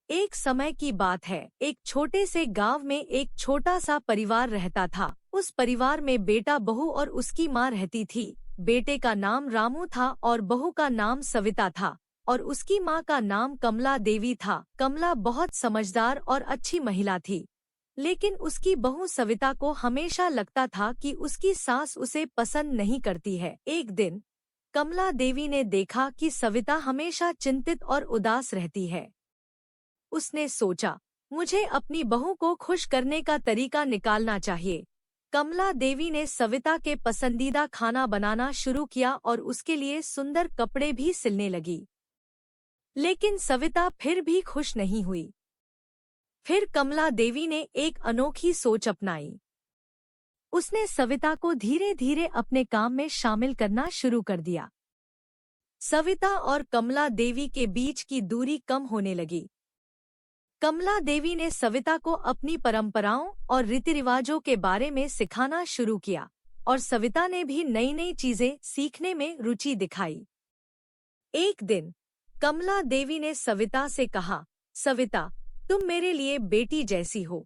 एक समय की बात है, एक छोटे से गांव में एक छोटा सा परिवार रहता था। उस परिवार में बेटा, बहू और उसकी माँ रहती थी। बेटे का नाम रामू था और बहू का नाम सविता था और उसकी माँ का नाम कमला देवी था। कमला बहुत समझदार और अच्छी महिला थी, लेकिन उसकी बहू सविता को हमेशा लगता था कि उसकी सास उसे पसंद नहीं करती है। एक दिन कमला देवी ने देखा कि सविता हमेशा चिंतित और उदास रहती है। उसने सोचा, मुझे अपनी बहू को खुश करने का तरीका निकालना चाहिए। कमला देवी ने सविता के पसंदीदा खाना बनाना शुरू किया और उसके लिए सुंदर कपड़े भी सिलने लगी। लेकिन सविता फिर भी खुश नहीं हुई। फिर कमला देवी ने एक अनोखी सोच अपनाई। उसने सविता को धीरे धीरे अपने काम में शामिल करना शुरू कर दिया। सविता और कमला देवी के बीच की दूरी कम होने लगी। कमला देवी ने सविता को अपनी परंपराओं और रीति रिवाजों के बारे में सिखाना शुरू किया और सविता ने भी नई नई चीजें सीखने में रुचि दिखाई। एक दिन कमला देवी ने सविता से कहा, सविता, तुम मेरे लिए बेटी जैसी हो।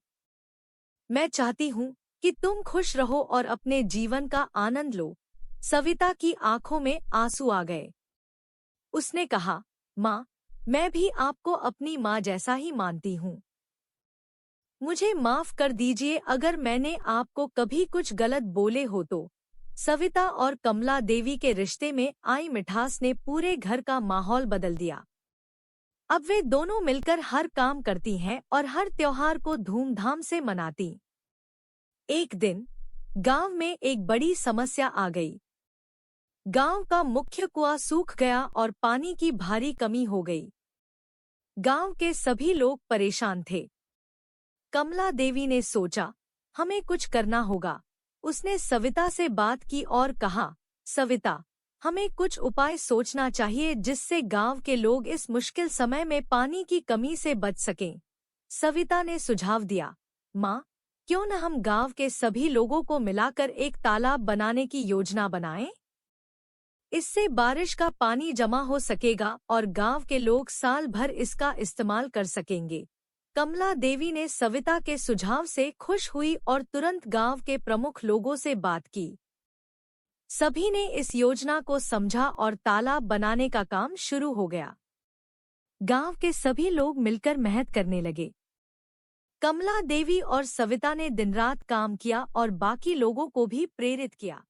मैं चाहती हूँ कि तुम खुश रहो और अपने जीवन का आनंद लो। सविता की आंखों में आंसू आ गए। उसने कहा, माँ, मैं भी आपको अपनी माँ जैसा ही मानती हूँ। मुझे माफ कर दीजिए अगर मैंने आपको कभी कुछ गलत बोले हो तो। सविता और कमला देवी के रिश्ते में आई मिठास ने पूरे घर का माहौल बदल दिया। अब वे दोनों मिलकर हर काम करती हैं और हर त्योहार को धूमधाम से मनाती। एक दिन गांव में एक बड़ी समस्या आ गई। गांव का मुख्य कुआं सूख गया और पानी की भारी कमी हो गई। गांव के सभी लोग परेशान थे। कमला देवी ने सोचा, हमें कुछ करना होगा। उसने सविता से बात की और कहा, सविता, हमें कुछ उपाय सोचना चाहिए जिससे गांव के लोग इस मुश्किल समय में पानी की कमी से बच सकें। सविता ने सुझाव दिया, माँ, क्यों न हम गांव के सभी लोगों को मिलाकर एक तालाब बनाने की योजना बनाएं? इससे बारिश का पानी जमा हो सकेगा और गांव के लोग साल भर इसका इस्तेमाल कर सकेंगे। कमला देवी ने सविता के सुझाव से खुश हुई और तुरंत गांव के प्रमुख लोगों से बात की। सभी ने इस योजना को समझा और तालाब बनाने का काम शुरू हो गया। गांव के सभी लोग मिलकर मेहनत करने लगे। कमला देवी और सविता ने दिन रात काम किया और बाकी लोगों को भी प्रेरित किया।